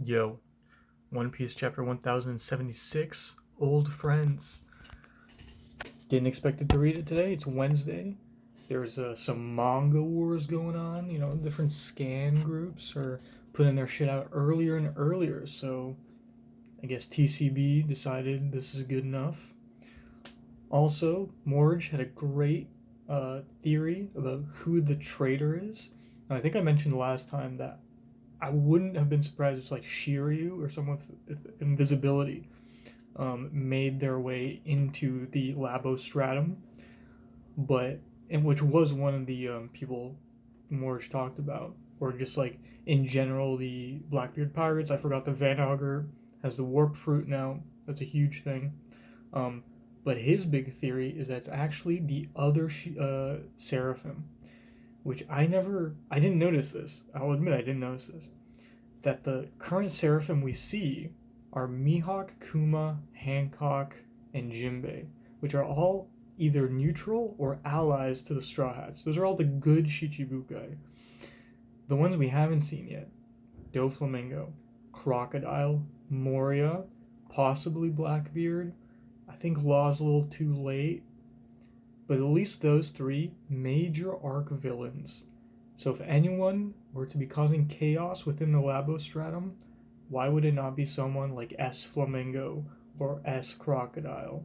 Yo, One Piece chapter 1076, Old Friends. Didn't expect it to read it today. It's Wednesday. There's some manga wars going on. Different scan groups are putting their shit out earlier and earlier. So I guess TCB decided this is good enough. Also, Morge had a great theory about who the traitor is. And I think I mentioned last time that I wouldn't have been surprised if it's like Shiryu or someone with invisibility made their way into the Labostratum, but and which was one of the people Morge talked about, or just like in general the Blackbeard pirates. I forgot the Van Auger has the warp fruit now. That's a huge thing. But his big theory is that it's actually the other Seraphim, which I didn't notice this. I'll admit I didn't notice this. That the current Seraphim we see are Mihawk, Kuma, Hancock, and Jinbei, which are all either neutral or allies to the Straw Hats. Those are all the good Shichibukai. The ones we haven't seen yet: Doflamingo, Crocodile, Moria, possibly Blackbeard. I think Law's a little too late, but at least those three major arc villains. So if anyone were to be causing chaos within the Labostratum, why would it not be someone like S Flamingo or S Crocodile?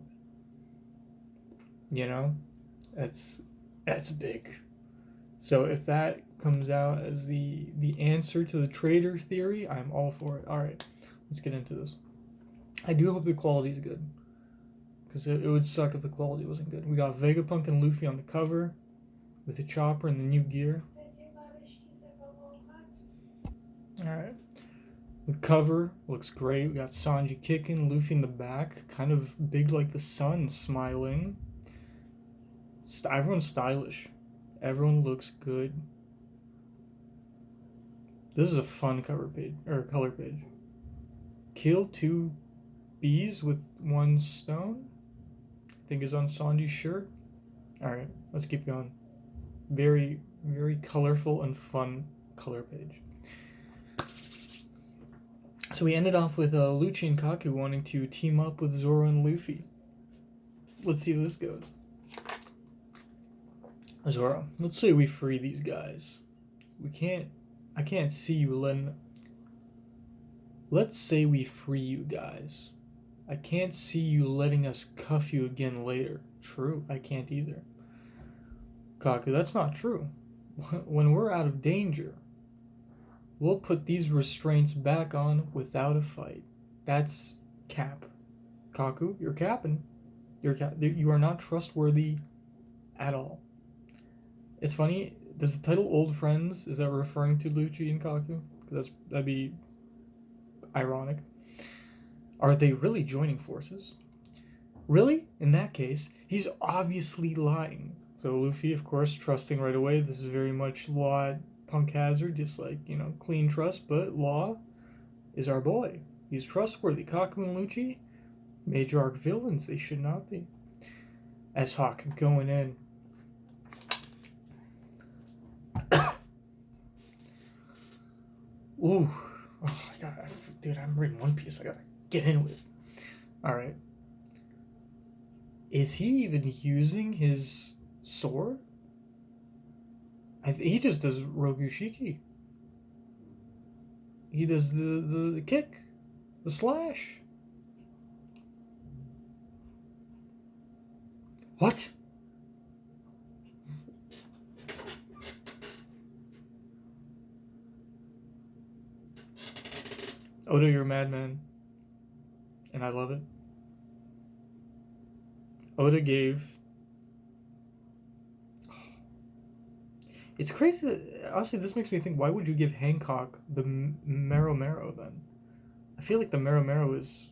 That's big. So if that comes out as the answer to the traitor theory, I'm all for it. All right, let's get into this. I do hope the quality is good, because it would suck if the quality wasn't good. We got Vegapunk and Luffy on the cover with the chopper and the new gear. Alright. The cover looks great. We got Sanji kicking, Luffy in the back, kind of big like the sun, smiling. Everyone's stylish. Everyone looks good. This is a fun cover page, or color page. Kill 2 bees with 1 stone, I think is on Sanji's shirt. Alright, let's keep going. Very, very colorful and fun color page. So we ended off with Lucci and Kaku wanting to team up with Zoro and Luffy. Let's see how this goes. Zoro, let's say we free these guys. I can't see you letting... Let's say we free you guys. I can't see you letting us cuff you again later. True, I can't either. Kaku, that's not true. When we're out of danger, we'll put these restraints back on without a fight. That's cap. Kaku, you're capping. You are not trustworthy at all. It's funny, does the title Old Friends, is that referring to Lucci and Kaku? That'd be ironic. Are they really joining forces? Really? In that case, he's obviously lying. So Luffy, of course, trusting right away. This is very much Law Punk Hazard, just like, clean trust, but Law is our boy. He's trustworthy. Kaku and Lucci, major arc villains, they should not be. S-Hawk going in. Ooh. Oh my god. Dude, I'm reading One Piece. I gotta get into it. Alright. Is he even using his sword? He just does Rokushiki. He does the kick. The slash. What? Oda, you're a madman. And I love it. Oda gave... It's crazy that, honestly, this makes me think, why would you give Hancock the Mero Mero then? I feel like the Mero Mero is...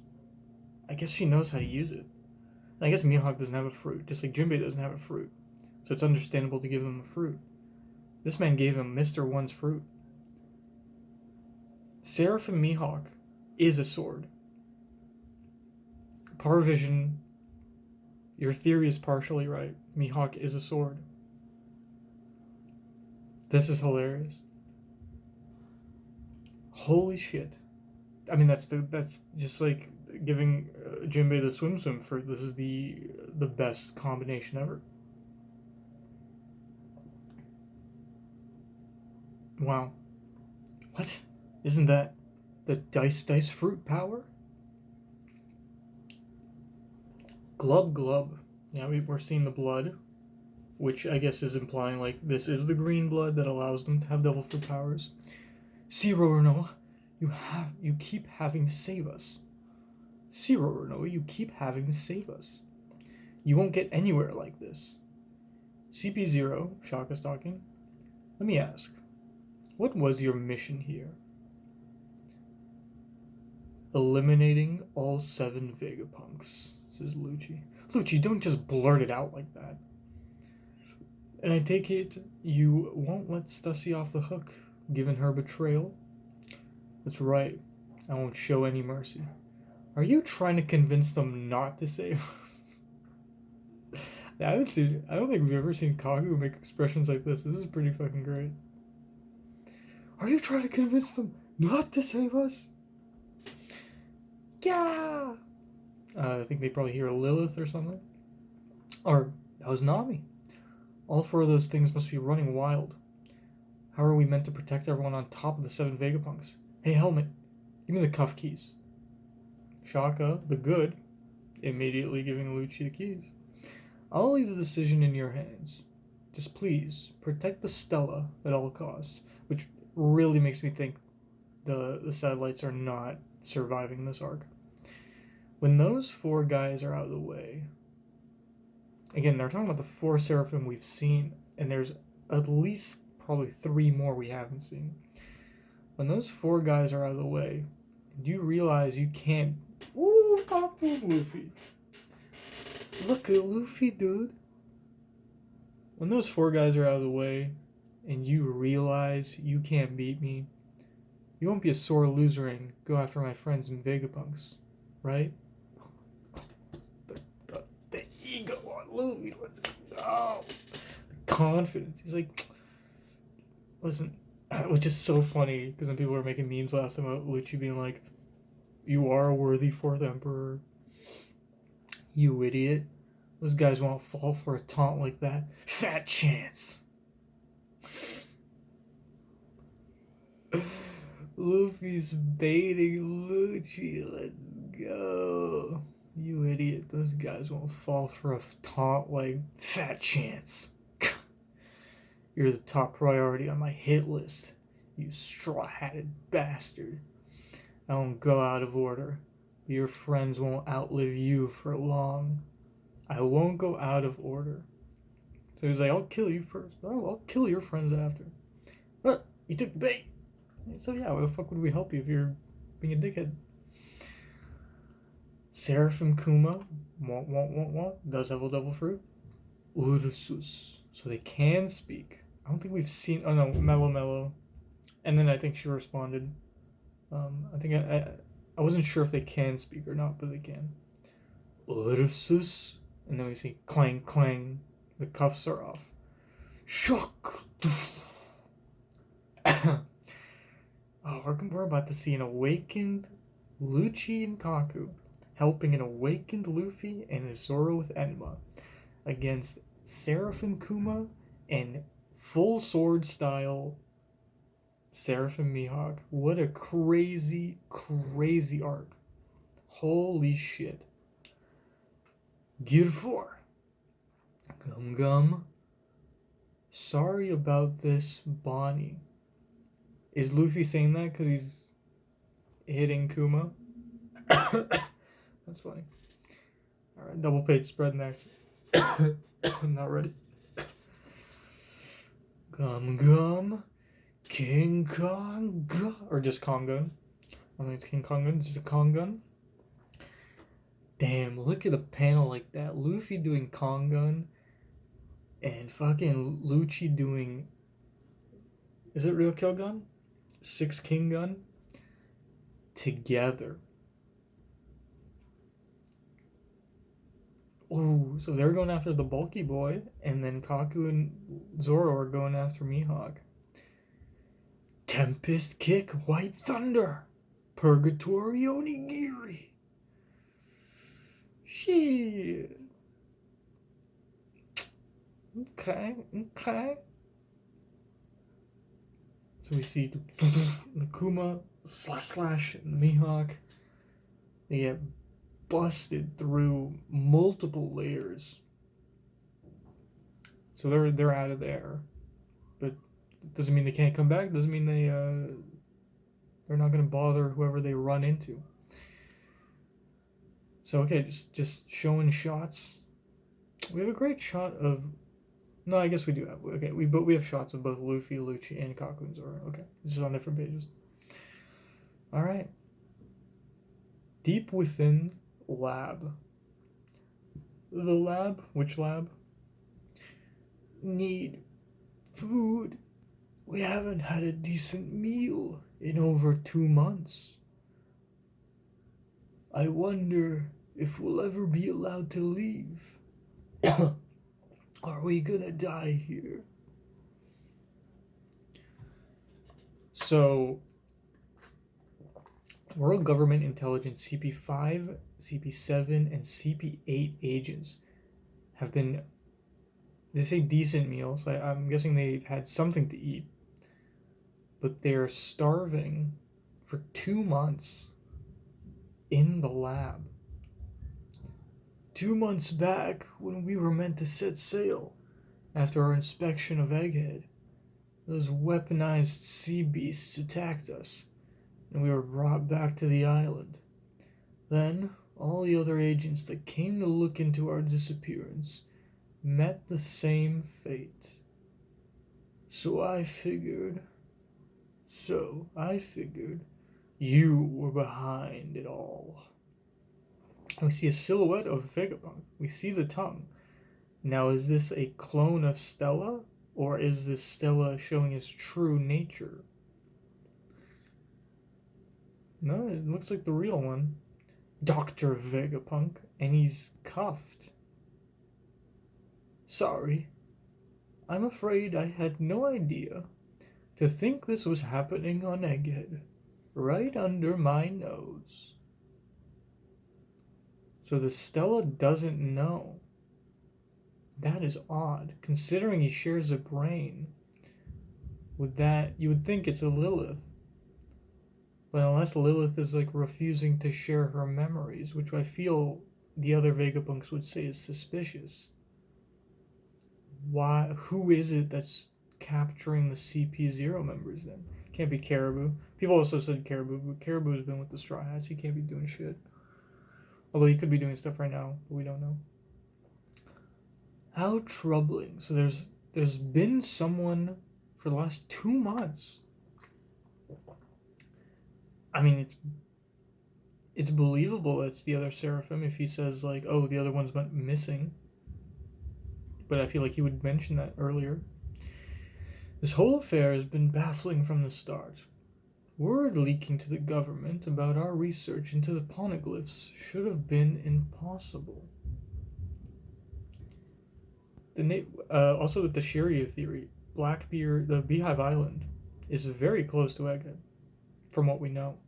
I guess she knows how to use it. And I guess Mihawk doesn't have a fruit, just like Jinbei doesn't have a fruit. So it's understandable to give him a fruit. This man gave him Mr. One's fruit. Seraphim Mihawk is a sword. Parvision, your theory is partially right. Mihawk is a sword. This is hilarious. Holy shit. I mean, that's just like giving Jinbei the swim for this is the best combination ever. Wow. What? Isn't that the dice fruit power? Glub glub. Yeah, we're seeing the blood, which I guess is implying like this is the green blood that allows them to have devil fruit powers. Zero Renoa, you keep having to save us. Zero Renoa, you keep having to save us. You won't get anywhere like this. CP0, Shaka's talking. Let me ask, what was your mission here? Eliminating all 7 Vegapunks, says Lucci. Lucci, don't just blurt it out like that. And I take it you won't let Stussy off the hook, given her betrayal? That's right. I won't show any mercy. Are you trying to convince them not to save us? I don't think we've ever seen Kaku make expressions like this. This is pretty fucking great. Are you trying to convince them not to save us? Yeah! I think they probably hear a Lilith or something. Or, that was Nami. All 4 of those things must be running wild. How are we meant to protect everyone on top of the 7 Vegapunks? Hey, Helmet, give me the cuff keys. Shaka, the good, immediately giving Lucci the keys. I'll leave the decision in your hands. Just please, protect the Stella at all costs, which really makes me think the satellites are not surviving this arc. When those 4 guys are out of the way, again, they're talking about the 4 Seraphim we've seen, and there's at least probably 3 more we haven't seen. When those 4 guys are out of the way, do you realize you can't... Ooh, talk to him, Luffy. Look at Luffy, dude. When those 4 guys are out of the way, and you realize you can't beat me, you won't be a sore loser and go after my friends in Vegapunks, right? The ego on Luffy, let's go. The confidence. He's like, listen, which is so funny, because then people were making memes last time about Lucci being like, you are a worthy 4th Emperor. You idiot. Those guys won't fall for a taunt like that. Fat chance. Luffy's baiting Lucci. Let's go. You idiot. Those guys won't fall for a taunt like fat chance. You're the top priority on my hit list, you straw-hatted bastard. I won't go out of order, but your friends won't outlive you for long. I won't go out of order. So he's like, I'll kill you first, but I'll kill your friends after. What? You took the bait. So yeah, why the fuck would we help you if you're being a dickhead? Seraphim Kuma, does have a devil fruit. Ursus. So they can speak. I don't think we've seen... Oh no, Mellow. And then I think she responded. I think I wasn't sure if they can speak or not, but they can. Ursus. And then we see clang, clang. The cuffs are off. Shock. Oh, we're about to see an awakened Lucci and Kaku helping an awakened Luffy and a Zoro with Enma against Seraphim Kuma and full sword style Seraphim Mihawk. What a crazy, crazy arc. Holy shit. Gear 4. Gum. Sorry about this, Bonnie. Is Luffy saying that because he's hitting Kuma? That's funny. Alright, double page spread next. I'm not ready. Gum. King Kong. Or just Kong Gun. I don't think it's King Kong Gun, it's just a Kong Gun. Damn, look at a panel like that. Luffy doing Kong Gun. And fucking Lucci doing... Is it Real Kill Gun? 6 King Gun? Together. Ooh, so they're going after the bulky boy, and then Kaku and Zoro are going after Mihawk. Tempest Kick, White Thunder. Purgatory onigiri. Shit. Okay. So we see the Kuma slash and the Mihawk. They get busted through multiple layers. So they're out of there. But it doesn't mean they can't come back. It doesn't mean they're not gonna bother whoever they run into. So okay, just showing shots. We have a great shot of. No, I guess we do have. Okay, we have shots of both Luffy, Lucci, and Kaku and Zoro. Okay, this is on different pages. All right. Deep within lab. The lab. Which lab? Need food. We haven't had a decent meal in over 2 months. I wonder if we'll ever be allowed to leave. Are we gonna die here? So, World Government Intelligence CP5, CP7, and CP8 agents have been, they say decent meals. I'm guessing they've had something to eat. But they're starving for 2 months in the lab. 2 months back, when we were meant to set sail, after our inspection of Egghead, those weaponized sea beasts attacked us, and we were brought back to the island. Then, all the other agents that came to look into our disappearance met the same fate. So I figured you were behind it all. We see a silhouette of Vegapunk. We see the tongue. Now, is this a clone of Stella, or is this Stella showing his true nature? No, it looks like the real one. Dr. Vegapunk, and he's cuffed. Sorry. I'm afraid I had no idea. To think this was happening on Egghead, right under my nose. So the Stella doesn't know. That is odd, considering he shares a brain. With that, you would think it's a Lilith. But unless Lilith is like refusing to share her memories, which I feel the other Vegapunks would say is suspicious. Why? Who is it that's capturing the CP0 members then? Can't be Caribou. People also said Caribou, but Caribou's been with the Straw Hats. He can't be doing shit. Although he could be doing stuff right now, but we don't know. How troubling. So there's been someone for the last 2 months. I mean, it's believable it's the other Seraphim if he says like, oh, the other one's went missing. But I feel like he would mention that earlier. This whole affair has been baffling from the start. Word leaking to the government about our research into the poneglyphs should have been impossible. Also with the Shiryu theory, Blackbeard, the Beehive Island, is very close to Egghead, from what we know.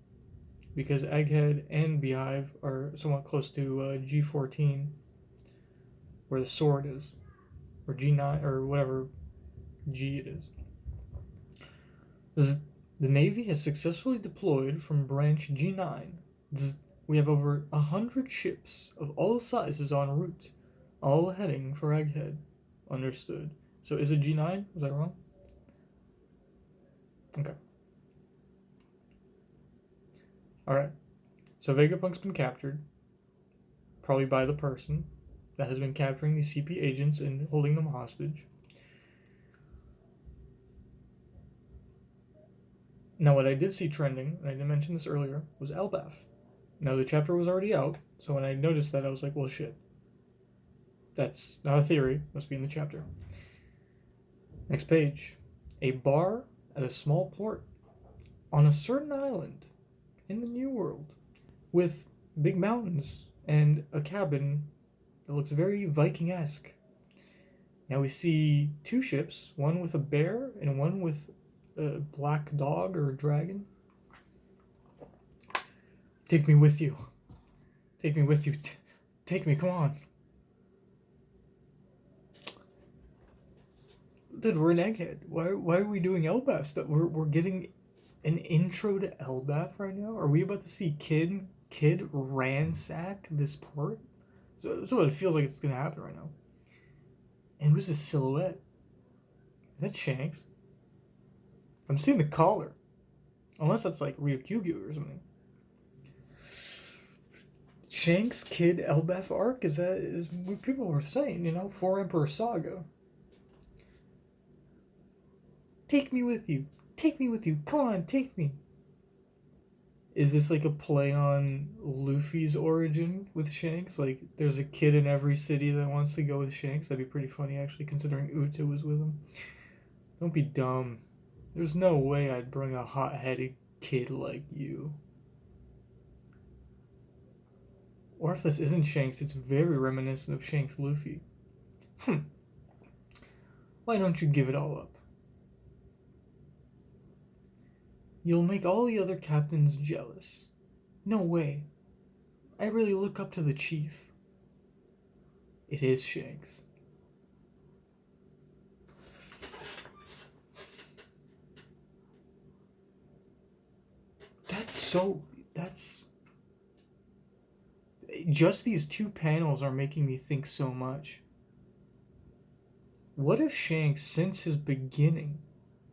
Because Egghead and Beehive are somewhat close to G14, where the sword is. Or G9, or whatever G it is. The Navy has successfully deployed from branch G9. We have over 100 ships of all sizes en route, all heading for Egghead. Understood. So is it G9? Was I wrong? Okay. Alright. So Vegapunk's been captured. Probably by the person that has been capturing these CP agents and holding them hostage. Now, what I did see trending, and I didn't mention this earlier, was ELBAF. Now, the chapter was already out, so when I noticed that, I was like, well, shit. That's not a theory. Must be in the chapter. Next page. A bar at a small port on a certain island in the New World with big mountains and a cabin that looks very Viking-esque. Now we see 2 ships, one with a bear and one with a black dog or a dragon. Take me with you. Take me with you. Take me, come on. Dude, we're an egghead. Why are we doing ELBAF stuff? We're getting an intro to ELBAF right now? Are we about to see Kid ransack this port? So it feels like it's gonna happen right now. And who's this silhouette? Is that Shanks? I'm seeing the collar. Unless that's like Ryukyugu or something. Shanks Kid ELBAF arc? Is what people were saying, you know? Four Emperor Saga. Take me with you. Take me with you. Come on, take me. Is this like a play on Luffy's origin with Shanks? Like, there's a kid in every city that wants to go with Shanks? That'd be pretty funny, actually, considering Uta was with him. Don't be dumb. There's no way I'd bring a hot-headed kid like you. Or if this isn't Shanks, it's very reminiscent of Shanks Luffy. Why don't you give it all up? You'll make all the other captains jealous. No way. I really look up to the chief. It is Shanks. That's... Just these two panels are making me think so much. What if Shanks, since his beginning,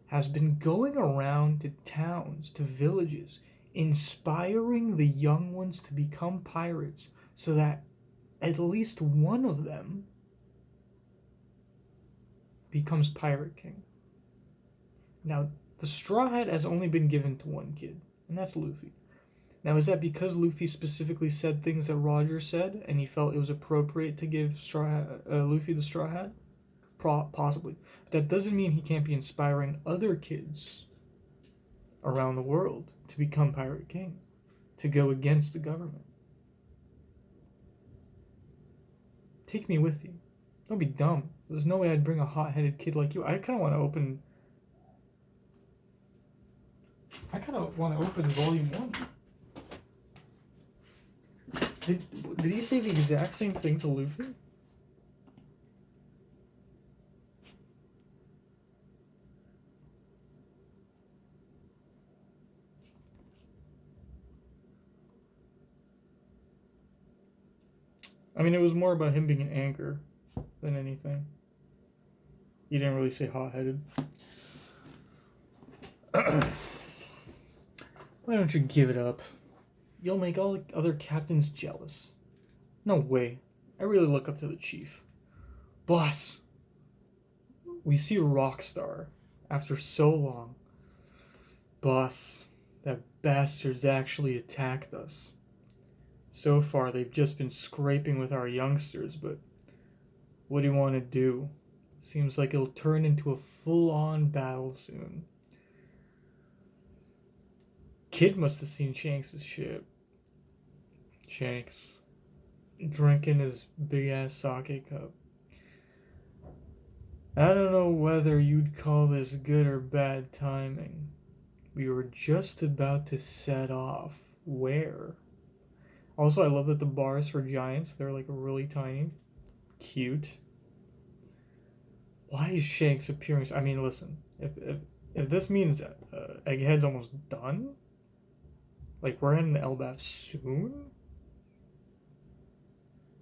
has been going around to towns, to villages, inspiring the young ones to become pirates so that at least one of them becomes Pirate King? Now, the Straw Hat has only been given to one kid, and that's Luffy. Now, is that because Luffy specifically said things that Roger said, and he felt it was appropriate to give Luffy the Straw Hat? Possibly. But that doesn't mean he can't be inspiring other kids around the world to become Pirate King, to go against the government. Take me with you. Don't be dumb. There's no way I'd bring a hot-headed kid like you. I kind of want to open Volume 1. Did he say the exact same thing to Luffy? I mean, it was more about him being an anchor than anything. He didn't really say hot-headed. Why don't you give it up? You'll make all the other captains jealous. No way. I really look up to the chief. Boss! We see Rockstar after so long. Boss, that bastard's actually attacked us. So far, they've just been scraping with our youngsters, but what do you want to do? Seems like it'll turn into a full-on battle soon. Kid must have seen Shanks' ship. Shanks, drinking his big-ass sake cup. I don't know whether you'd call this good or bad timing. We were just about to set off. Where? Also, I love that the bars for giants, they're like really tiny. Cute. Why is Shanks appearing? I mean, listen, if this means Egghead's almost done, like we're in the ELBAF soon,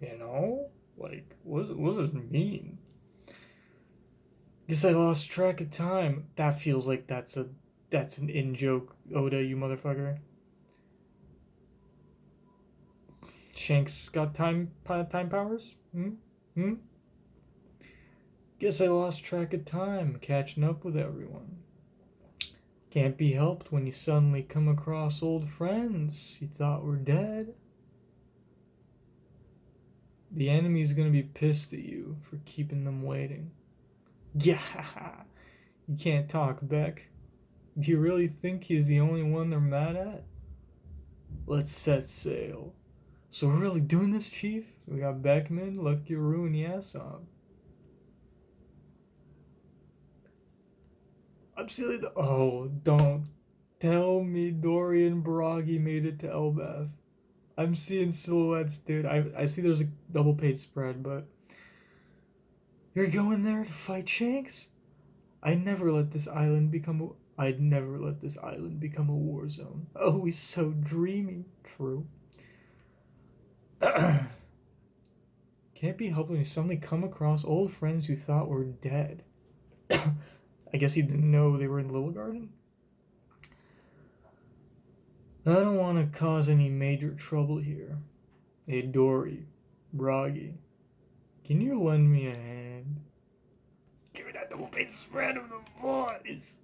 you know, like what does this mean? Guess I lost track of time. That feels like that's an in joke, Oda, you motherfucker. Shanks got time powers? Guess I lost track of time, catching up with everyone. Can't be helped when you suddenly come across old friends you thought were dead. The enemy's gonna be pissed at you for keeping them waiting. Yeah, you can't talk, Beck. Do you really think he's the only one they're mad at? Let's set sail. So we're really doing this, Chief? We got Beckman, Lucky-Roo, and Yasop. I'm silly. Oh, don't tell me Dory and Baragi made it to ELBAF. I'm seeing silhouettes, dude. I see there's a double page spread, but you're going there to fight Shanks? I'd never let this island become a war zone. Oh, he's so dreamy. True. Can't be helped when you suddenly come across old friends you thought were dead. I guess he didn't know they were in Little Garden? I don't want to cause any major trouble here. Hey, Dory, Broggy, can you lend me a hand? Give me that double page spread of the voice.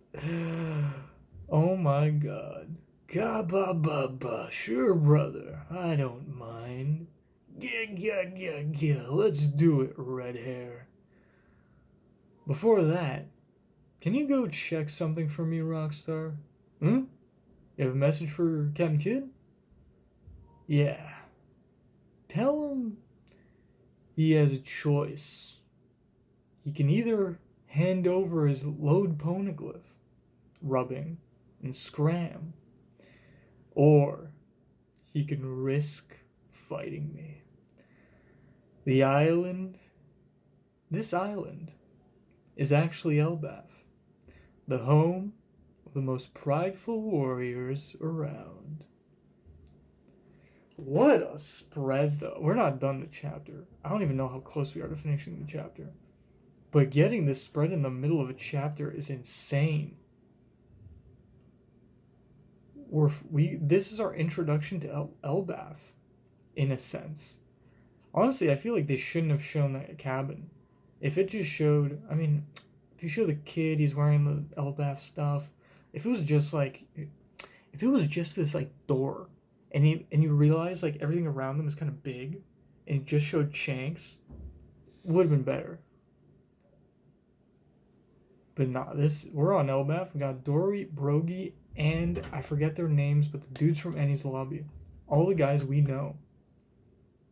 Oh my god. Ga-ba-ba-ba. Sure, brother. I don't mind. Yeah. Let's do it, red hair. Before that, can you go check something for me, Rockstar? Hmm? You have a message for Captain Kidd? Yeah. Tell him he has a choice. He can either hand over his load poneglyph, rubbing, and scram, or he can risk fighting me. This island, is actually ELBAF, the home of the most prideful warriors around. What a spread, though. We're not done the chapter. I don't even know how close we are to finishing the chapter. But getting this spread in the middle of a chapter is insane. This is our introduction to ELBAF, in a sense. Honestly, I feel like they shouldn't have shown that cabin. If it just showed, I mean, if you show the kid, he's wearing the ELBAF stuff. If it was just this like door, and you realize like everything around them is kind of big, and it just showed Shanks, would have been better. But nah, we're on ELBAF. We got Dory, Brogy, and I forget their names, but the dudes from Enies Lobby. All the guys we know.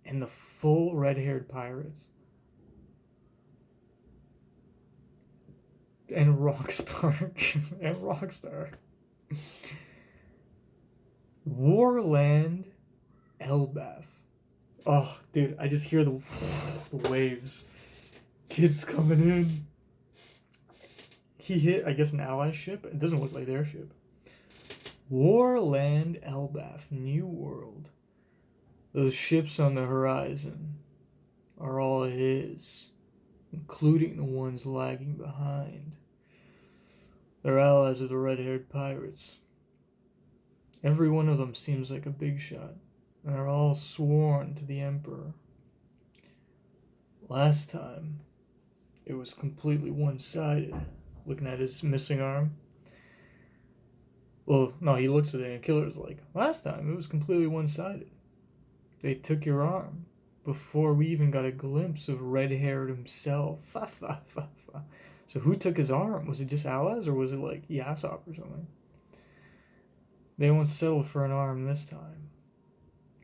And the full red-haired pirates. And Rockstar. Warland ELBAF. Oh, dude, I just hear the waves. Kids coming in. He hit, I guess, an ally ship. It doesn't look like their ship. Warland ELBAF, New World. Those ships on the horizon are all his, including the ones lagging behind. They're allies of the red-haired pirates. Every one of them seems like a big shot, and they're all sworn to the Emperor. Last time, it was completely one-sided. Looking at his missing arm. Well, no, he looks at it and Killer's like, last time it was completely one-sided. They took your arm before we even got a glimpse of red-haired himself. So who took his arm? Was it just allies or was it like Yasop or something? They won't settle for an arm this time.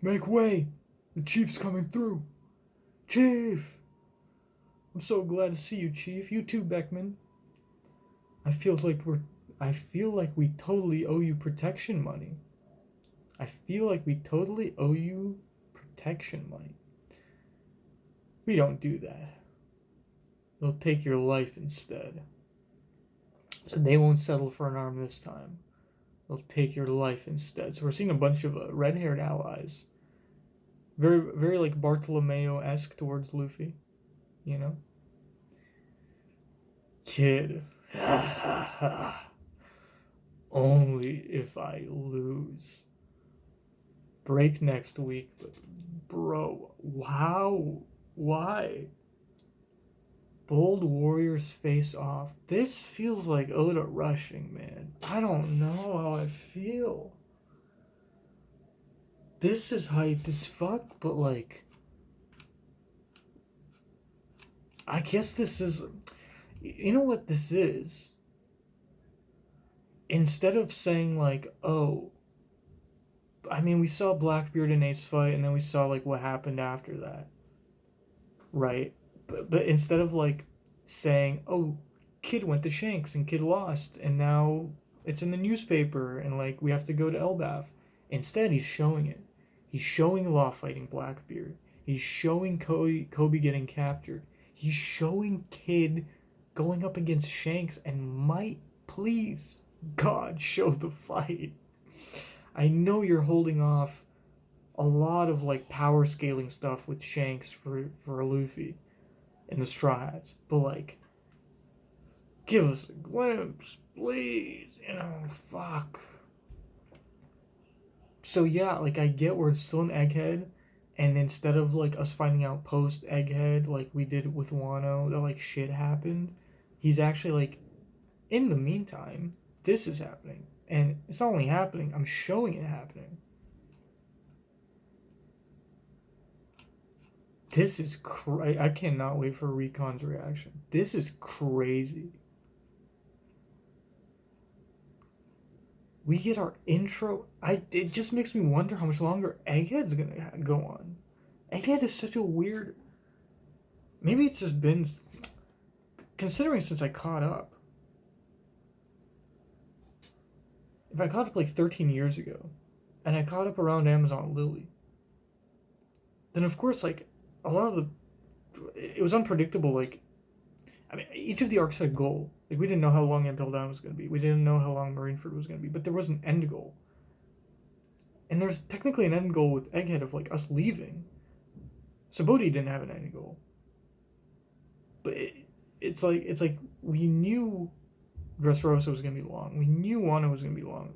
Make way! The chief's coming through! Chief! I'm so glad to see you, Chief. You too, Beckman. I feel like we totally owe you protection money. We don't do that. They'll take your life instead. So they won't settle for an arm this time. They'll take your life instead. So we're seeing a bunch of red-haired allies. Very, very like Bartolomeo-esque towards Luffy. You know? Kid. Only if I lose. Break next week, but bro, wow, why? Bold warriors face off. This feels like Oda rushing, man. I don't know how I feel. This is hype as fuck, but like, I guess this is, you know what this is? Instead of saying like, oh, I mean, we saw Blackbeard and Ace fight, and then we saw like what happened after that, right? But instead of like saying, oh, Kid went to Shanks and Kid lost, and now it's in the newspaper, and like we have to go to ELBAF. Instead, he's showing it. He's showing Law fighting Blackbeard. He's showing Kobe getting captured. He's showing Kid going up against Shanks, and might, please, God, show the fight. I know you're holding off a lot of like power scaling stuff with Shanks for Luffy and the Straw Hats, but like, give us a glimpse, please. You know, fuck. So yeah, like I get we're still in Egghead, and instead of like us finding out post Egghead like we did with Wano that like shit happened, he's actually like, in the meantime, this is happening, and it's not only happening, I'm showing it happening. This is crazy. I cannot wait for Recon's reaction. This is crazy. We get our intro. It just makes me wonder how much longer Egghead's gonna go on. Egghead is such a weird. Maybe it's just been, considering since I caught up. If I caught up like 13 years ago, and I caught up around Amazon Lily, then of course like a lot of it was unpredictable. Like, I mean, each of the arcs had a goal. Like, we didn't know how long Impel Down was going to be. We didn't know how long Marineford was going to be. But there was an end goal. And there's technically an end goal with Egghead of, like, us leaving. Sabaody didn't have an end goal. But it's like we knew Dressrosa was going to be long. We knew Wano was going to be long.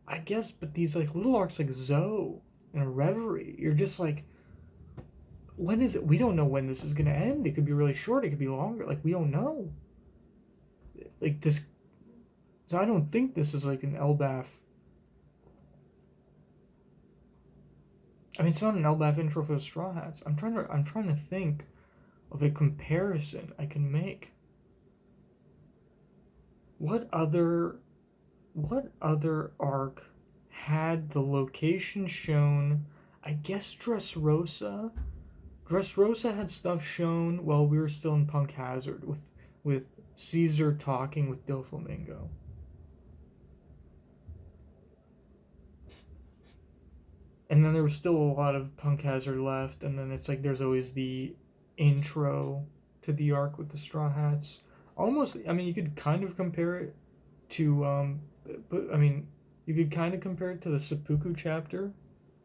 I guess, but these, like, little arcs like Zoe and Reverie, you're just like, when is it? We don't know when this is going to end. It could be really short. It could be longer. Like, we don't know. Like, this. So I don't think this is like an ELBAF. I mean, it's not an ELBAF intro for the Straw Hats. I'm trying to think of a comparison I can make. What other arc had the location shown? I guess Dressrosa. Dressrosa had stuff shown while we were still in Punk Hazard with Caesar talking with Doflamingo. And then there was still a lot of Punk Hazard left, and then it's like there's always the intro to the arc with the Straw Hats. Almost, I mean, you could kind of compare it to, but I mean, you could kind of compare it to the Seppuku chapter,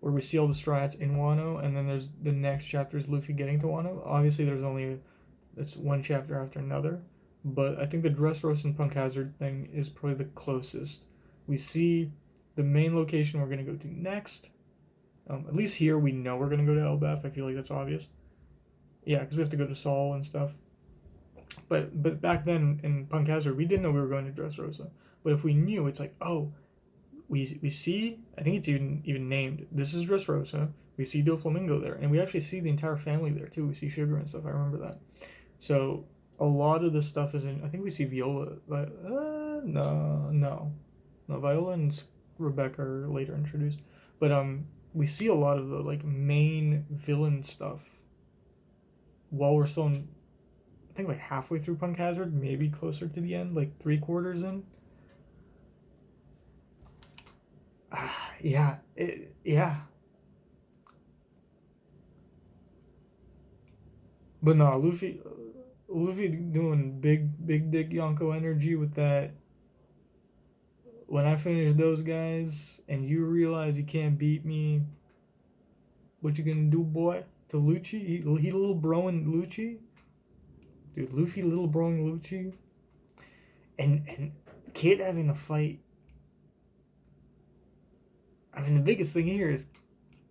where we see all the Straw Hats in Wano, and then there's the next chapter is Luffy getting to Wano. Obviously, there's only it's one chapter after another, but I think the Dressrosa and Punk Hazard thing is probably the closest. We see the main location we're going to go to next. At least here we know we're going to go to ELBAF. I feel like that's obvious. Yeah, because we have to go to Sol and stuff. But back then in Punk Hazard, we didn't know we were going to Dressrosa. But if we knew, it's like, oh, we see, I think it's even named, this is Dressrosa. We see Doflamingo there, and we actually see the entire family there too. We see Sugar and stuff. I remember that. So a lot of the stuff is in. I think we see Viola, but no, Viola and Rebecca are later introduced. But we see a lot of the like main villain stuff while we're still in, I think like halfway through Punk Hazard, maybe closer to the end, like 3/4 in. Yeah. But no, Luffy doing big dick Yonko energy with that. When I finish those guys and you realize you can't beat me, what you gonna do, boy? To Lucci? He little broing Lucci? Dude, Luffy little broing Lucci? And Kid having a fight. I mean, the biggest thing here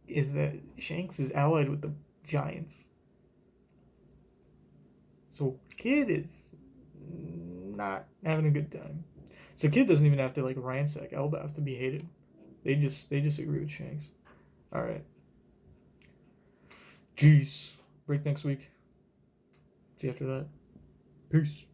is that Shanks is allied with the Giants. So Kid is not having a good time. So Kid doesn't even have to like ransack ELBAF to be hated. They just agree with Shanks. All right. Jeez. Break next week. See you after that. Peace.